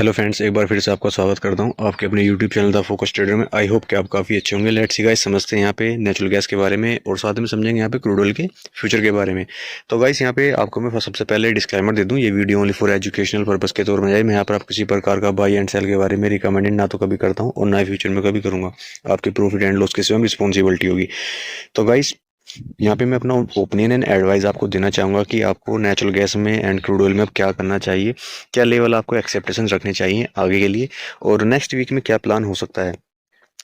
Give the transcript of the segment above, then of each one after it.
Hello friends, एक बार फिर से आपका स्वागत करता हूं आपके अपने YouTube channel the Focus Trader में। आई होप कि आप काफ़ी अच्छे होंगे। लेट्स सी गाइस, समझते हैं यहाँ पे नेचुरल गैस के बारे में और साथ में समझेंगे यहाँ पे क्रूड ऑयल के फ्यूचर के बारे में। तो गाइस यहाँ पे आपको मैं सबसे पहले डिस्क्लेमर दे दूँ, ये video only for educational purpose के तौर पर जाए। मैं यहाँ पर आप किसी प्रकार का बाई एंड सेल के बारे में रिकमेंडेड ना तो कभी करता हूँ और ना ही फ्यूचर में कभी करूँगा। आपके प्रॉफिट एंड लॉस की स्वयं रिस्पॉन्सिबिलिटी होगी। तो गाइस यहाँ पे मैं अपना ओपिनियन एंड एडवाइस आपको देना चाहूँगा कि आपको नेचुरल गैस में एंड क्रूड ऑयल में अब क्या करना चाहिए, क्या लेवल आपको एक्सेप्टेशंस रखने चाहिए आगे के लिए, और नेक्स्ट वीक में क्या प्लान हो सकता है।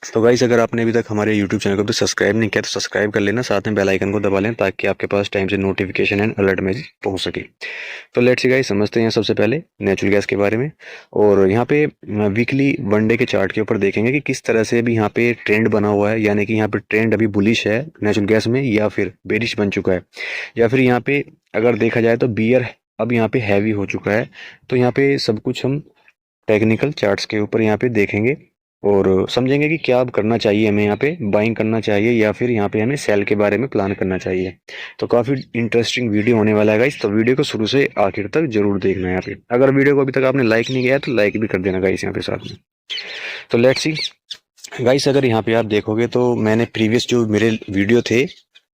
तो गाइस, अगर आपने अभी तक हमारे यूट्यूब चैनल को तो सब्सक्राइब नहीं किया तो सब्सक्राइब कर लेना, साथ में बेल आइकन को दबा लें ताकि आपके पास टाइम से नोटिफिकेशन एंड अलर्ट मैसेज पहुंच सके। तो लेट्स सी गाइस, समझते हैं सबसे पहले नेचुरल गैस के बारे में। और यहाँ पे वीकली वनडे के चार्ट के ऊपर देखेंगे कि किस तरह से अभी यहाँ पे ट्रेंड बना हुआ है, यानी कि यहाँ पे ट्रेंड अभी बुलिश है नेचुरल गैस में या फिर बेरिश बन चुका है, या फिर यहाँ पे अगर देखा जाए तो बियर अब यहाँ पे हैवी हो चुका है। तो यहाँ पे सब कुछ हम टेक्निकल चार्ट्स के ऊपर यहाँ पे देखेंगे और समझेंगे कि क्या अब करना चाहिए, हमें यहाँ पे बाइंग करना चाहिए या फिर यहाँ पे हमें सेल के बारे में प्लान करना चाहिए। तो काफ़ी इंटरेस्टिंग वीडियो होने वाला है गाइस, तो वीडियो को शुरू से आखिर तक जरूर देखना है। यहाँ पे अगर वीडियो को अभी तक आपने लाइक नहीं किया तो लाइक भी कर देना गाइस यहाँ पे साथ में। तो लेट्स सी गाइस, अगर यहाँ पे आप देखोगे तो मैंने प्रीवियस जो मेरे वीडियो थे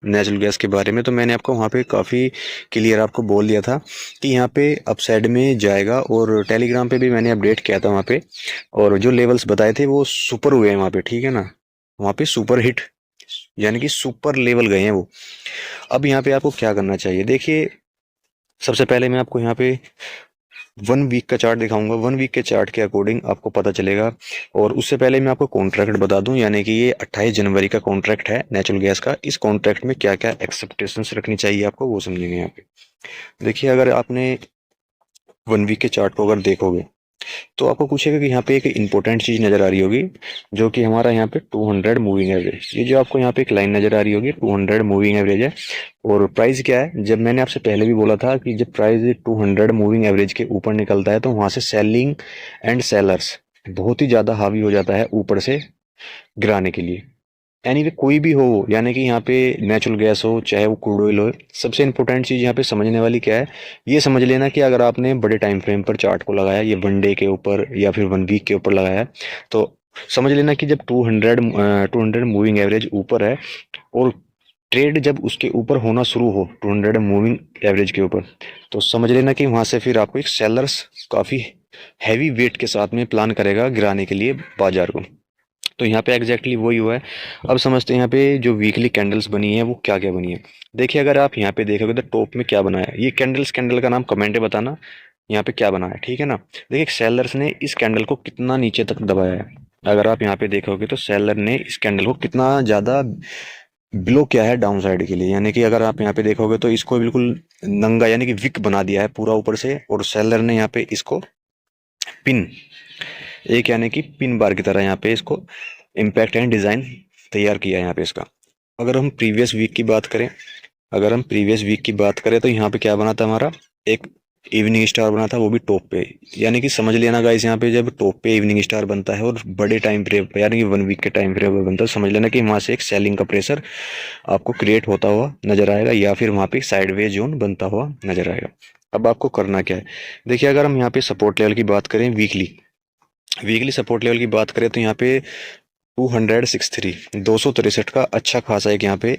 नेचुरल गैस के बारे में, तो मैंने आपको वहाँ पे काफ़ी क्लियर आपको बोल दिया था कि यहाँ पे अपसाइड में जाएगा, और टेलीग्राम पे भी मैंने अपडेट किया था वहाँ पे, और जो लेवल्स बताए थे वो सुपर हुए हैं वहाँ पे, ठीक है ना। वहाँ पे सुपर हिट यानी कि सुपर लेवल गए हैं वो। अब यहाँ पे आपको क्या करना चाहिए, देखिए सबसे पहले मैं आपको यहाँ पे 1 वीक का चार्ट दिखाऊंगा। 1 वीक के चार्ट के अकॉर्डिंग आपको पता चलेगा। और उससे पहले मैं आपको कॉन्ट्रैक्ट बता दूं, यानी कि ये 28 जनवरी का कॉन्ट्रैक्ट है नेचुरल गैस का। इस कॉन्ट्रैक्ट में क्या क्या एक्सेप्टेशंस रखनी चाहिए आपको वो समझेंगे यहाँ पे। देखिए, अगर आपने 1 वीक के चार्ट को अगर देखोगे तो आपको पूछेगा कि यहाँ पे एक इंपॉर्टेंट चीज नजर आ रही होगी, जो कि हमारा यहाँ पे 200 मूविंग एवरेज। ये जो आपको यहाँ पे एक लाइन नजर आ रही होगी 200 मूविंग एवरेज है। और प्राइस क्या है, जब मैंने आपसे पहले भी बोला था कि जब प्राइस 200 मूविंग एवरेज के ऊपर निकलता है तो वहां से सेलिंग एंड सेलर्स बहुत ही ज्यादा हावी हो जाता है ऊपर से गिराने के लिए। एनीवे कोई भी हो, यानी कि यहाँ पे नेचुरल गैस हो चाहे वो क्रूड ऑयल हो, सबसे इंपॉर्टेंट चीज़ यहाँ पे समझने वाली क्या है, ये समझ लेना कि अगर आपने बड़े टाइम फ्रेम पर चार्ट को लगाया, ये 1 डे के ऊपर या फिर 1 वीक के ऊपर लगाया है, तो समझ लेना कि जब 200 मूविंग एवरेज ऊपर है और ट्रेड जब उसके ऊपर होना शुरू हो 200 मूविंग एवरेज के ऊपर, तो समझ लेना कि वहां से फिर आपको एक सेलर्स काफ़ी हैवी वेट के साथ में प्लान करेगा गिराने के लिए बाजार को। तो यहाँ पे एग्जैक्टली वही हुआ है। अब समझते हैं यहाँ पे जो वीकली कैंडल्स बनी है वो क्या क्या बनी है। देखिए, अगर आप यहाँ पे देखोगे तो टॉप में क्या बना है, ये कैंडल का नाम कमेंट में बताना यहाँ पे क्या बना है, ठीक है ना। देखिए, सेलर्स ने इस कैंडल को कितना नीचे तक दबाया है। अगर आप यहाँ पे देखोगे तो सेलर ने इस कैंडल को कितना ज़्यादा बिलो किया है डाउन साइड के लिए, यानी कि अगर आप यहाँ पे देखोगे तो इसको बिल्कुल नंगा यानी कि विक बना दिया है पूरा ऊपर से, और सेलर ने यहाँ पे इसको पिन, एक यानी कि पिन बार की तरह यहाँ पे इसको इम्पैक्ट एंड डिज़ाइन तैयार किया है यहाँ पे इसका। अगर हम प्रीवियस वीक की बात करें, तो यहाँ पे क्या बना था हमारा, एक इवनिंग स्टार बना था, वो भी टॉप पे। यानी कि समझ लेना गाइस, यहाँ पे जब टॉप पे इवनिंग स्टार बनता है और बड़े टाइम फ्रेम पे यानी कि 1 वीक के टाइम फ्रेम पे बनता है, समझ लेना कि वहाँ से एक सेलिंग का प्रेशर आपको क्रिएट होता हुआ नजर आएगा, या फिर वहाँ पे साइडवेज जोन बनता हुआ नजर आएगा। अब आपको करना क्या है, देखिए अगर हम यहाँ पे सपोर्ट लेवल की बात करें, वीकली सपोर्ट लेवल की बात करें तो यहाँ पे 263 263 का अच्छा खासा एक यहाँ पे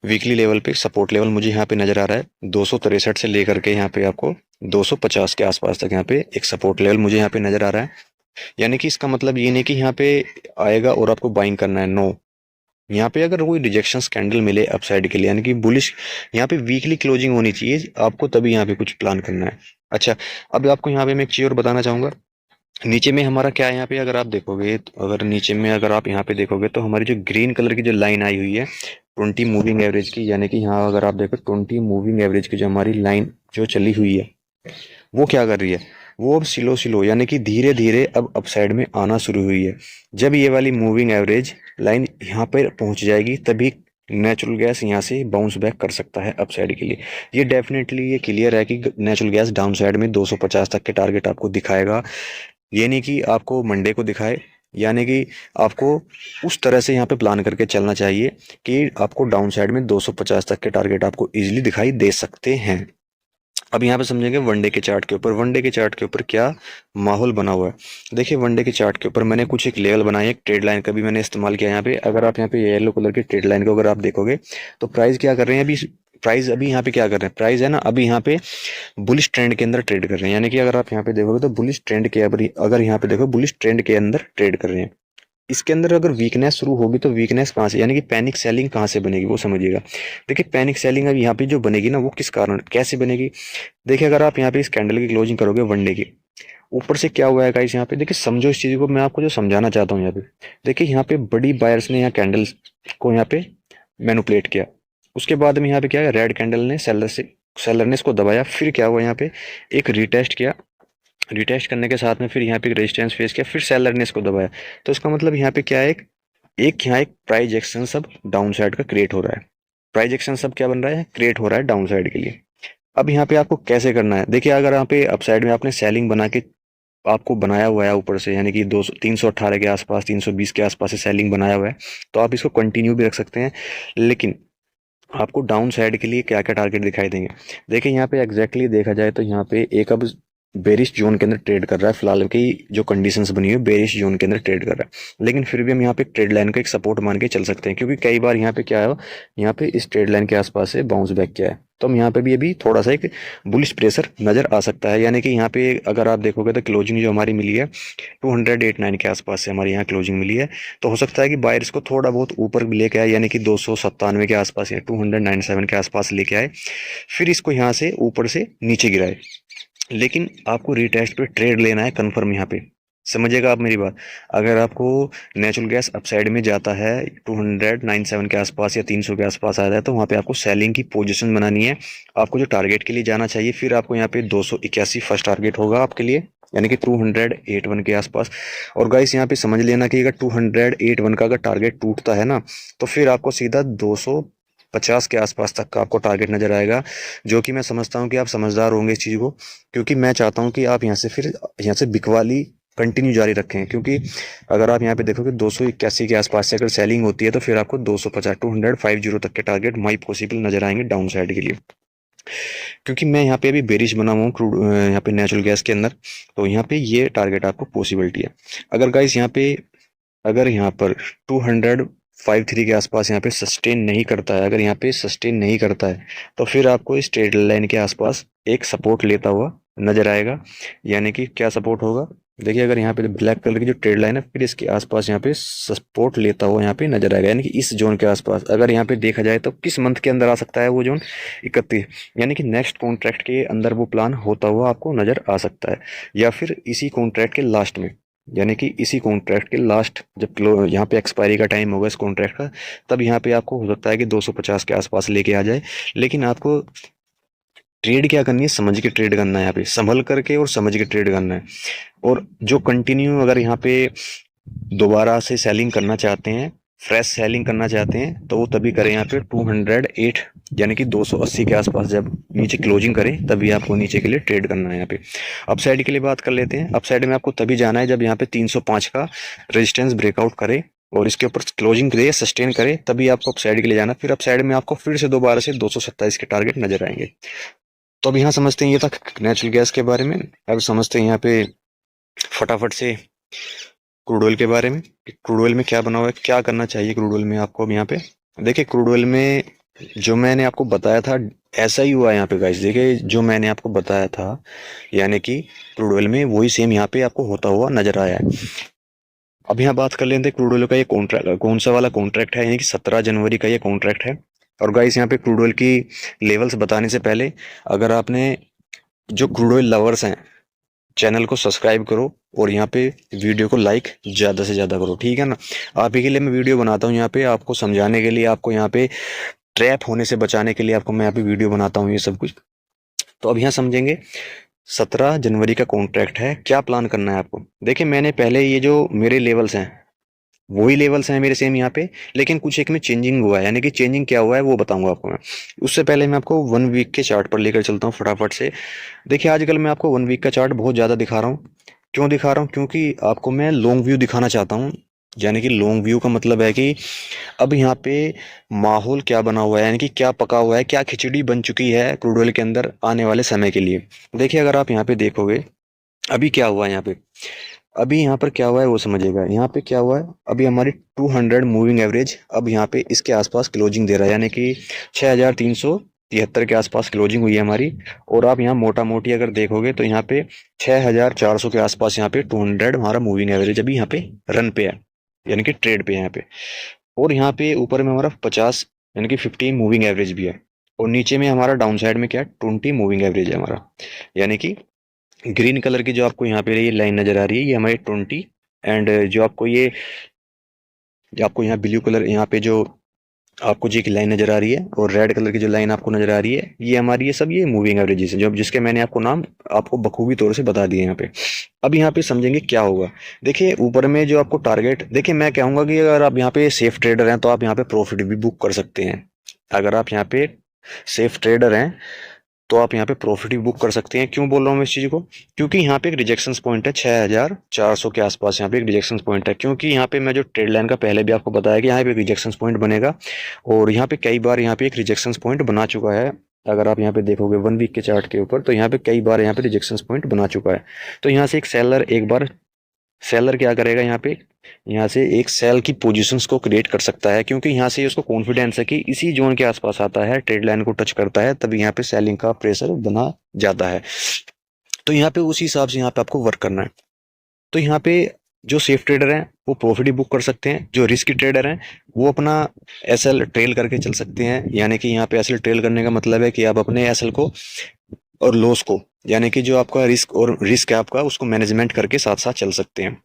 वीकली लेवल पे सपोर्ट लेवल मुझे यहाँ पे नजर आ रहा है। 263 से लेकर के यहाँ पे आपको 250 के आसपास तक यहाँ पे एक सपोर्ट लेवल मुझे यहाँ पे नजर आ रहा है। यानी कि इसका मतलब ये नहीं कि यहाँ पे आएगा और आपको बाइंग करना है, नो। यहाँ पे अगर कोई रिजेक्शन कैंडल मिले अपसाइड के लिए, यानी कि बुलिश, यहाँ पे वीकली क्लोजिंग होनी चाहिए आपको, तभी यहाँ पे कुछ प्लान करना है। अच्छा, अब आपको यहाँ पे मैं एक चीज और बताना चाहूंगा। नीचे में हमारा क्या है, यहाँ पे अगर आप देखोगे तो, अगर नीचे में अगर आप यहाँ पे देखोगे तो हमारी जो ग्रीन कलर की जो लाइन आई हुई है 20 मूविंग एवरेज की, यानी कि यहाँ अगर आप देखो 20 मूविंग एवरेज की जो हमारी लाइन जो चली हुई है वो क्या कर रही है, वो अब स्लो यानी कि धीरे धीरे अब अपसाइड में आना शुरू हुई है। जब ये वाली मूविंग एवरेज लाइन यहाँ पर पहुंच जाएगी तभी नेचुरल गैस यहाँ से बाउंस बैक कर सकता है अपसाइड के लिए। ये डेफिनेटली ये क्लियर है कि नेचुरल गैस डाउन साइड में 250 तक के टारगेट आपको दिखाएगा। ये नहीं कि आपको मंडे को दिखाए, यानी कि आपको उस तरह से यहाँ पे प्लान करके चलना चाहिए कि आपको डाउन साइड में 250 तक के टारगेट आपको इजीली दिखाई दे सकते हैं। अब यहाँ पे समझेंगे वनडे के चार्ट के ऊपर। वनडे के चार्ट के ऊपर क्या माहौल बना हुआ है। देखिए वनडे के चार्ट के ऊपर मैंने कुछ एक लेवल बनाई है, एक ट्रेड लाइन का भी मैंने इस्तेमाल किया यहाँ पे। अगर आप यहाँ पे येलो कलर की ट्रेड लाइन को अगर आप देखोगे तो प्राइस क्या कर रहे हैं अभी, प्राइस अभी यहाँ पे क्या कर रहे हैं, प्राइस है ना अभी यहाँ पे बुलिश ट्रेंड के अंदर ट्रेड कर रहे हैं। यानी कि अगर आप यहाँ पे देखोगे तो बुलिश ट्रेंड के, अगर यहाँ पे देखो बुलिश ट्रेंड के अंदर ट्रेड कर रहे हैं। इसके अंदर अगर वीकनेस शुरू होगी तो वीकनेस कहाँ से, यानी कि पैनिक सेलिंग कहाँ से बनेगी वो समझिएगा। देखिए पैनिक सेलिंग अब यहाँ पे जो बनेगी ना वो किस कारण कैसे बनेगी। देखिए अगर आप यहाँ पे इस कैंडल की क्लोजिंग करोगे वनडे की, ऊपर से क्या हुआ है गाइस यहाँ पे, देखिए समझो इस चीज को, मैं आपको जो समझाना चाहता हूँ यहाँ पे। देखिए यहाँ पे बड़ी बायर्स ने यहाँ कैंडल्स को यहाँ पे मैनुपुलेट किया, उसके बाद में यहाँ पे क्या है, रेड कैंडल ने सेलर ने इसको दबाया, फिर क्या हुआ यहाँ पे एक रिटेस्ट किया, रिटेस्ट करने के साथ में फिर यहाँ पे रेजिस्टेंस फेस किया, फिर सेलर ने इसको दबाया। तो इसका मतलब यहाँ पे क्या है, एक यहाँ एक प्राइस एक्शन सब डाउन साइड का क्रिएट हो रहा है। प्राइस एक्शन सब क्या बन रहा है, क्रिएट हो रहा है डाउन साइड के लिए। अब यहाँ पे आपको कैसे करना है, देखिए अगर यहाँ पे अप साइड में आपने सेलिंग बना के आपको बनाया हुआ है ऊपर से, यानी कि 200 318 के आसपास 320 के आसपास से सेलिंग बनाया हुआ है, तो आप इसको कंटिन्यू भी रख सकते हैं। लेकिन आपको डाउन साइड के लिए क्या क्या टारगेट दिखाई देंगे। देखिए यहाँ पे एग्जैक्टली देखा जाए तो यहाँ पे एक अब बेरिश जोन के अंदर ट्रेड कर रहा है, फिलहाल की जो कंडीशंस बनी हुई है बेरिश जोन के अंदर ट्रेड कर रहा है। लेकिन फिर भी हम यहाँ पे ट्रेड लाइन का एक सपोर्ट मान के चल सकते हैं, क्योंकि कई बार यहाँ पे क्या है, यहाँ पे इस ट्रेड लाइन के आसपास से बाउंस बैक किया है। तो हम यहाँ पे भी अभी थोड़ा सा एक बुलिश प्रेशर नजर आ सकता है। यानी कि यहाँ पे अगर आप देखोगे तो क्लोजिंग जो हमारी मिली है 289 के आसपास से हमारी यहाँ क्लोजिंग मिली है। तो हो सकता है कि बायर्स को थोड़ा बहुत ऊपर लेके आए, यानी कि 297 के आसपास या 297 के आसपास लेके आए, फिर इसको यहाँ से ऊपर से नीचे गिराए। लेकिन आपको रिटेस्ट पे ट्रेड लेना है कंफर्म यहाँ पे, समझिएगा आप मेरी बात। अगर आपको नेचुरल गैस अपसाइड में जाता है 297 के आसपास या 300 के आसपास आता है, तो वहाँ पे आपको सेलिंग की पोजीशन बनानी है। आपको जो टारगेट के लिए जाना चाहिए, फिर आपको यहाँ पे 281 फर्स्ट टारगेट होगा आपके लिए, यानी कि 281 के आसपास। और गाइस यहाँ पे समझ लेना कि अगर 281 का अगर टारगेट टूटता है ना, तो फिर आपको सीधा 250 के आसपास तक का आपको टारगेट नजर आएगा। जो कि मैं समझता हूँ कि आप समझदार होंगे इस चीज़ को, क्योंकि मैं चाहता हूँ कि आप यहाँ से फिर यहाँ से बिकवाली कंटिन्यू जारी रखें। क्योंकि अगर आप यहाँ पे देखोगे 281 के आसपास से अगर सेलिंग होती है, तो फिर आपको 250 तक के टारगेट माई पॉसिबल नजर आएंगे डाउन साइड के लिए। क्योंकि मैं यहाँ पे अभी बेरिश बना हुआ हूँ क्रूड यहाँ पे नेचुरल गैस के अंदर, तो यहाँ पे ये टारगेट आपको पॉसिबिलिटी है। अगर गाइस यहाँ पे अगर यहाँ पर 253 के आसपास यहाँ पे सस्टेन नहीं करता है, अगर यहाँ पे सस्टेन नहीं करता है, तो फिर आपको इस ट्रेड लाइन के आसपास एक सपोर्ट लेता हुआ नजर आएगा। यानी कि क्या सपोर्ट होगा, देखिए अगर यहाँ पे ब्लैक कलर की जो ट्रेड लाइन है, फिर इसके आसपास यहाँ पे सपोर्ट लेता हुआ यहाँ पे नजर आएगा, यानी कि इस जोन के आसपास। अगर यहाँ पे देखा जाए तो किस मंथ के अंदर आ सकता है वो जोन, 31, यानी कि नेक्स्ट कॉन्ट्रैक्ट के अंदर वो प्लान होता हुआ आपको नजर आ सकता है, या फिर इसी कॉन्ट्रैक्ट के लास्ट में, यानी कि इसी कॉन्ट्रैक्ट के लास्ट जब यहाँ पे एक्सपायरी का टाइम होगा इस कॉन्ट्रैक्ट का, तब यहाँ पे आपको हो सकता है कि 250 के आसपास लेके आ जाए। लेकिन आपको ट्रेड क्या करनी है, समझ के ट्रेड करना है, यहाँ पे संभल करके और समझ के ट्रेड करना है। और जो कंटिन्यू अगर यहाँ पे दोबारा से सेलिंग करना चाहते हैं, फ्रेश सेलिंग करना चाहते हैं, तो वो तभी करें यहाँ पे 208 यानी कि 280 के आसपास जब नीचे क्लोजिंग करें, तभी आपको नीचे के लिए ट्रेड करना है। यहाँ पे अप साइड के लिए बात कर लेते हैं। अप साइड में आपको तभी जाना है जब यहाँ पे 305 का रेजिस्टेंस ब्रेकआउट करे और इसके ऊपर क्लोजिंग करे, सस्टेन करे, तभी आपको अप साइड के लिए जाना। फिर अप साइड में आपको फिर से दोबारा से 227 के टारगेट नजर आएंगे। तो अब यहाँ समझते हैं, ये था नेचुरल गैस के बारे में। अब समझते हैं यहाँ पे फटाफट से क्रूड ऑयल के बारे में। क्रूड ऑयल में क्या बना हुआ है, क्या करना चाहिए क्रूड ऑयल में आपको। अब यहाँ पे देखिए क्रूड ऑयल में जो मैंने आपको बताया था ऐसा ही हुआ है यहाँ पे गाइस। देखिए जो मैंने आपको बताया था, यानी कि क्रूड ऑयल में वही सेम यहाँ पे आपको होता हुआ नजर आया है। अब यहाँ बात कर लेते हैं क्रूड ऑयल का ये कॉन्ट्रैक्ट कौन सा वाला कॉन्ट्रैक्ट है, यानी कि 17 जनवरी का ये कॉन्ट्रैक्ट है। और गाइस यहाँ पे क्रूड ऑयल की लेवल्स बताने से पहले, अगर आपने जो क्रूड ऑयल लवर्स हैं, चैनल को सब्सक्राइब करो और यहाँ पे वीडियो को लाइक ज़्यादा से ज़्यादा करो, ठीक है ना। आप ही के लिए मैं वीडियो बनाता हूँ यहाँ पे, आपको समझाने के लिए, आपको यहाँ पे ट्रैप होने से बचाने के लिए आपको मैं यहाँ पे वीडियो बनाता हूँ ये सब कुछ। तो अब यहाँ समझेंगे 17 जनवरी का कॉन्ट्रैक्ट है, क्या प्लान करना है आपको। देखिए मैंने पहले ये जो मेरे लेवल्स हैं वही लेवल्स हैं मेरे सेम यहाँ पे, लेकिन कुछ एक में चेंजिंग हुआ है। यानी कि चेंजिंग क्या हुआ है वो बताऊंगा आपको मैं। उससे पहले मैं आपको 1 वीक के चार्ट पर लेकर चलता हूँ फटाफट से। देखिए आजकल मैं आपको 1 वीक का चार्ट बहुत ज़्यादा दिखा रहा हूँ। क्यों दिखा रहा हूँ, क्योंकि आपको मैं लॉन्ग व्यू दिखाना चाहता हूँ। यानी कि लॉन्ग व्यू का मतलब है कि अब यहाँ पे माहौल क्या बना हुआ है, यानी कि क्या पका हुआ है, क्या खिचड़ी बन चुकी है क्रूड ऑयल के अंदर आने वाले समय के लिए। देखिए अगर आप यहाँ पे देखोगे अभी क्या हुआ है यहाँ पे, अभी यहाँ पर क्या हुआ है वो समझिएगा। यहाँ पे क्या हुआ है, अभी हमारी 200 मूविंग एवरेज अब यहाँ पे इसके आसपास क्लोजिंग दे रहा है, यानी कि 6373 के आसपास क्लोजिंग हुई है हमारी। और आप यहाँ मोटा मोटी अगर देखोगे तो यहाँ पे 6400 के आसपास यहाँ पे 200 हमारा मूविंग एवरेज अभी यहाँ पे रन पे है, यानी कि ट्रेड पे है यहाँ पे। और यहाँ पे ऊपर में हमारा 50 यानी कि 50 मूविंग एवरेज भी है। और नीचे में हमारा डाउन साइड में क्या है, 20 मूविंग एवरेज है हमारा। यानी कि ग्रीन कलर की जो आपको यहाँ पे ये लाइन नजर आ रही है ये हमारी 20, एंड जो आपको ये जो आपको यहाँ ब्लू कलर यहाँ पे जो आपको जी की लाइन नजर आ रही है और रेड कलर की जो लाइन आपको नजर आ रही है ये हमारी ये सब ये मूविंग एवरेजेस है, जो जिसके मैंने आपको नाम आपको बखूबी तौर से बता दिए यहाँ पे। अब यहाँ पे समझेंगे क्या होगा। देखिए ऊपर में जो आपको टारगेट, देखिए मैं कहूंगा कि अगर आप यहाँ पे सेफ ट्रेडर हैं तो आप यहाँ पे प्रॉफिट भी बुक कर सकते हैं। अगर आप यहाँ पे सेफ ट्रेडर हैं तो आप यहाँ पे प्रॉफिट भी बुक कर सकते हैं। क्यों बोल रहा हूँ मैं इस चीज़ को, क्योंकि यहाँ पे एक रिजेक्शन पॉइंट है 6400 के आसपास, यहाँ पे एक रिजेक्शन पॉइंट है। क्योंकि यहाँ पे मैं जो ट्रेड लाइन का पहले भी आपको बताया कि यहाँ पे एक रिजेक्शन पॉइंट बनेगा, और यहाँ पे कई बार यहाँ पे एक रिजेक्शन पॉइंट बना चुका है। अगर आप यहाँ पे देखोगे 1 वीक के चार्ट के ऊपर तो यहाँ पे कई बार यहाँ पे रिजेक्शन पॉइंट बना चुका है। तो यहाँ से एक सेलर एक बार सेलर क्या करेगा यहाँ पे, यहाँ से एक सेल की पोजीशंस को क्रिएट कर सकता है, क्योंकि यहाँ से उसको कॉन्फिडेंस है कि इसी जोन के आसपास आता है, ट्रेड लाइन को टच करता है, तभी यहाँ पे सेलिंग का प्रेशर बना जाता है। तो यहाँ पे उसी हिसाब से यहाँ पे आपको वर्क करना है। तो यहाँ पे जो सेफ ट्रेडर हैं वो प्रॉफिट ही बुक कर सकते हैं, जो रिस्की ट्रेडर हैं वो अपना एसएल ट्रेल करके चल सकते हैं। यानी कि यहाँ पे एसएल ट्रेल करने का मतलब है कि आप अपने एसएल को और लॉस को, यानी कि जो आपका रिस्क है आपका, उसको मैनेजमेंट करके साथ साथ चल सकते हैं।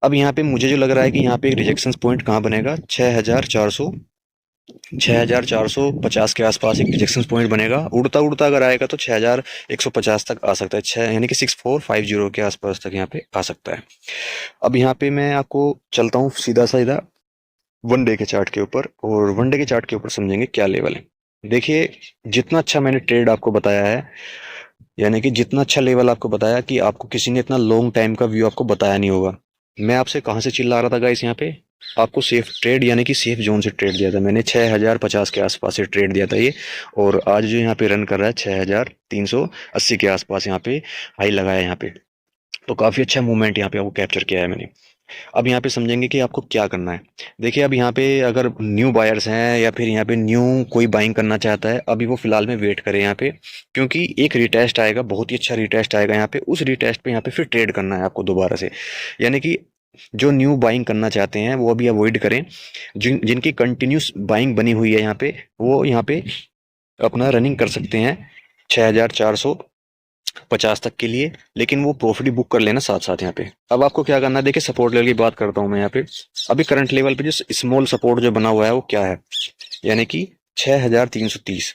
अब यहाँ पे मुझे जो लग रहा है कि यहाँ पे एक रिजेक्शन पॉइंट कहाँ बनेगा, 6450 के आसपास एक रिजेक्शन पॉइंट बनेगा। उड़ता उड़ता अगर आएगा तो 6150 तक आ सकता है, छः यानी कि 6450 के आसपास तक यहाँ पे आ सकता है। अब यहाँ पे मैं आपको चलता हूँ सीधा सीधा वन डे के चार्ट के ऊपर, और वन डे के चार्ट के ऊपर समझेंगे क्या लेवल है। देखिए जितना अच्छा मैंने ट्रेड आपको बताया है, यानी कि जितना अच्छा लेवल आपको बताया कि आपको किसी ने इतना लॉन्ग टाइम का व्यू आपको बताया नहीं होगा। मैं आपसे कहाँ से चिल्ला रहा था गाइस, यहाँ पे आपको सेफ ट्रेड यानी कि सेफ जोन से ट्रेड दिया था मैंने, 6050 के आसपास से ट्रेड दिया था ये। और आज जो यहाँ पे रन कर रहा है 6380 के आसपास यहाँ पे हाई लगाया है यहाँ पे। तो काफ़ी अच्छा मूवमेंट यहाँ पे आपको कैप्चर किया है मैंने। अब यहाँ पे समझेंगे कि आपको क्या करना है। देखिए अब यहाँ पे अगर न्यू बायर्स हैं या फिर यहाँ पे न्यू कोई बाइंग करना चाहता है, अभी वो फिलहाल में वेट करें यहाँ पे, क्योंकि एक रिटेस्ट आएगा, बहुत ही अच्छा रिटेस्ट आएगा यहाँ पे। उस रिटेस्ट पे यहाँ पे फिर ट्रेड करना है आपको दोबारा से। यानी कि जो न्यू बाइंग करना चाहते हैं वो अभी अवॉइड करें। जिनकी कंटिन्यूस बाइंग बनी हुई है यहाँ पे, वो यहाँ पे अपना रनिंग कर सकते हैं 6450 तक के लिए, लेकिन वो प्रॉफिट बुक कर लेना साथ साथ यहाँ पे। अब आपको क्या करना है, देखिए सपोर्ट लेवल की बात करता हूँ मैं यहाँ पे। अभी करंट लेवल पे जो स्मॉल सपोर्ट जो बना हुआ है वो क्या है, यानी कि 6330।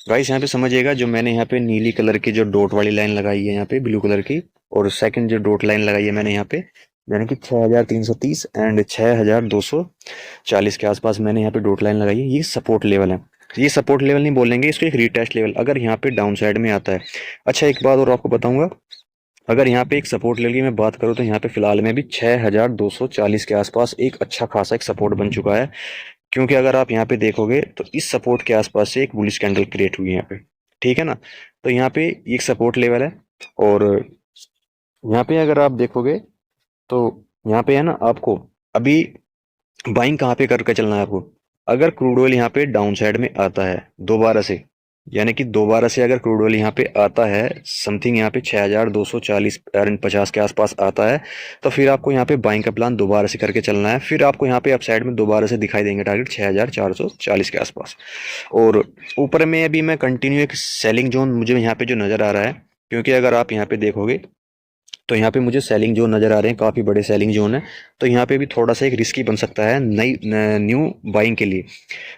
गाइस यहाँ पे समझिएगा, जो मैंने यहाँ पे नीली कलर की जो डॉट वाली लाइन लगाई है यहाँ पे ब्लू कलर की, और सेकंड जो डॉट लाइन लगाई है मैंने यहाँ पे, यानी कि 6330 एंड 6240 के आसपास मैंने यहाँ पे डॉट लाइन लगाई है, ये सपोर्ट लेवल है। ये सपोर्ट लेवल नहीं बोलेंगे इसको, एक रिटेस्ट लेवल अगर यहाँ पे डाउन साइड में आता है। अच्छा एक बात और आपको बताऊंगा, अगर यहाँ पे एक सपोर्ट लेवल की मैं बात करूँ तो यहाँ पे फिलहाल में भी 6240 के आसपास एक अच्छा खासा एक सपोर्ट बन चुका है। क्योंकि अगर आप यहाँ पे देखोगे तो इस सपोर्ट के आसपास से एक बुलिश कैंडल क्रिएट हुई है यहाँ पे, ठीक है ना। तो यहाँ पे एक सपोर्ट लेवल है, और यहाँ पे अगर आप देखोगे तो यहाँ पे है ना, आपको अभी बाइंग कहाँ पे करके चलना है आपको। अगर क्रूड ऑयल यहाँ पे डाउन साइड में आता है दोबारा से, यानी कि दोबारा से अगर क्रूड ऑयल यहाँ पे आता है समथिंग यहाँ पे 6240 के आसपास आता है, तो फिर आपको यहाँ पे बाइंग का प्लान दोबारा से करके चलना है। फिर आपको यहाँ पे अप साइड में दोबारा से दिखाई देंगे टारगेट 6440 के आसपास। और ऊपर में अभी मैं कंटिन्यू एक सेलिंग जोन मुझे यहाँ पे जो नज़र आ रहा है, क्योंकि अगर आप यहाँ पे देखोगे तो यहाँ पे मुझे सेलिंग जोन नज़र आ रहे हैं, काफ़ी बड़े सेलिंग जोन है। तो यहाँ पे भी थोड़ा सा एक रिस्की बन सकता है नई न्यू बाइंग के लिए।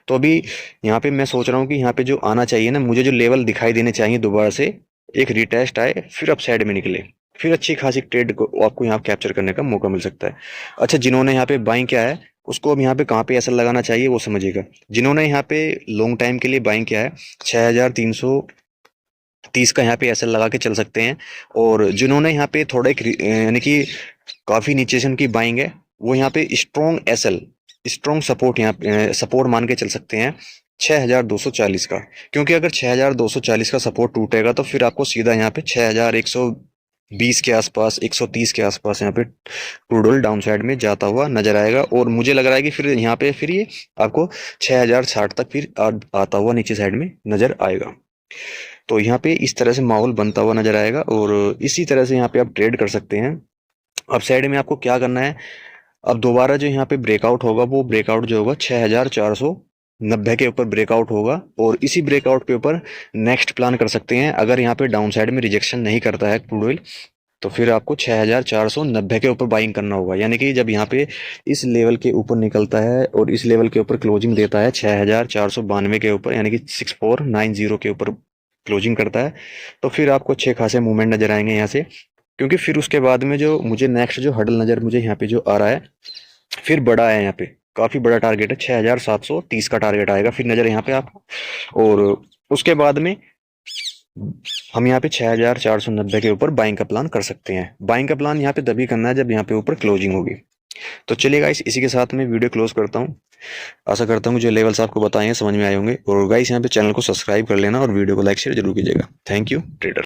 तो अभी यहाँ पे मैं सोच रहा हूँ कि यहाँ पे जो आना चाहिए ना, मुझे जो लेवल दिखाई देने चाहिए दोबारा से, एक रिटेस्ट आए फिर अप साइड में निकले, फिर अच्छी खासी ट्रेड को आपको यहाँ कैप्चर करने का मौका मिल सकता है। अच्छा जिन्होंने यहाँ पे बाइंग किया है उसको अब यहाँ पे कहाँ पे ऐसा लगाना चाहिए वो समझिएगा। जिन्होंने यहाँ पे लॉन्ग टाइम के लिए बाइंग किया है 6330 का यहाँ पे एसएल लगा के चल सकते हैं। और जिन्होंने यहाँ पे थोड़ा एक यानी कि काफ़ी नीचे से उनकी बाइंग है, वो यहाँ पे स्ट्रॉन्ग एसएल, स्ट्रॉन्ग सपोर्ट, यहाँ सपोर्ट मान के चल सकते हैं 6240 का। क्योंकि अगर 6240 का सपोर्ट टूटेगा तो फिर आपको सीधा यहाँ पे 6120 के आसपास, 130 के आसपास यहाँ पे क्रूड ऑयल डाउन साइड में जाता हुआ नजर आएगा। और मुझे लग रहा है कि फिर यहाँ पे फिर ये आपको 6060 तक फिर आता हुआ नीचे साइड में नजर आएगा। तो यहाँ पे इस तरह से माहौल बनता हुआ नजर आएगा और इसी तरह से यहाँ पे आप ट्रेड कर सकते हैं। अब साइड में आपको क्या करना है, अब दोबारा जो यहाँ पे ब्रेकआउट होगा वो ब्रेकआउट जो होगा 6490 के ऊपर ब्रेकआउट होगा और इसी ब्रेकआउट के ऊपर नेक्स्ट प्लान कर सकते हैं। अगर यहाँ पे डाउन साइड में रिजेक्शन नहीं करता है क्रूड ऑयल तो फिर आपको 6490 के ऊपर बाइंग करना होगा। यानी कि जब यहाँ पे इस लेवल के ऊपर निकलता है और इस लेवल के ऊपर क्लोजिंग देता है 6492 के ऊपर, यानी कि 6490 के ऊपर क्लोजिंग करता है, तो फिर आपको अच्छे खासे मूवमेंट नजर आएंगे यहाँ से। क्योंकि फिर उसके बाद में जो मुझे नेक्स्ट जो हडल नजर मुझे यहाँ पे जो आ रहा है फिर बड़ा है, यहाँ पे काफी बड़ा टारगेट है, 6730 का टारगेट आएगा फिर नजर यहाँ पे आपको। और उसके बाद में हम यहाँ पे 6490 के ऊपर बाइंग का प्लान कर सकते हैं। बाइंग का प्लान यहाँ पे तभी करना है जब यहाँ पे ऊपर क्लोजिंग होगी। तो चलिए गाइस, इसी के साथ मैं वीडियो क्लोज करता हूँ। आशा करता हूँ जो लेवल्स आपको बताए हैं समझ में आए होंगे। और गाइस यहाँ पे चैनल को सब्सक्राइब कर लेना और वीडियो को लाइक शेयर जरूर कीजिएगा। Thank you trader.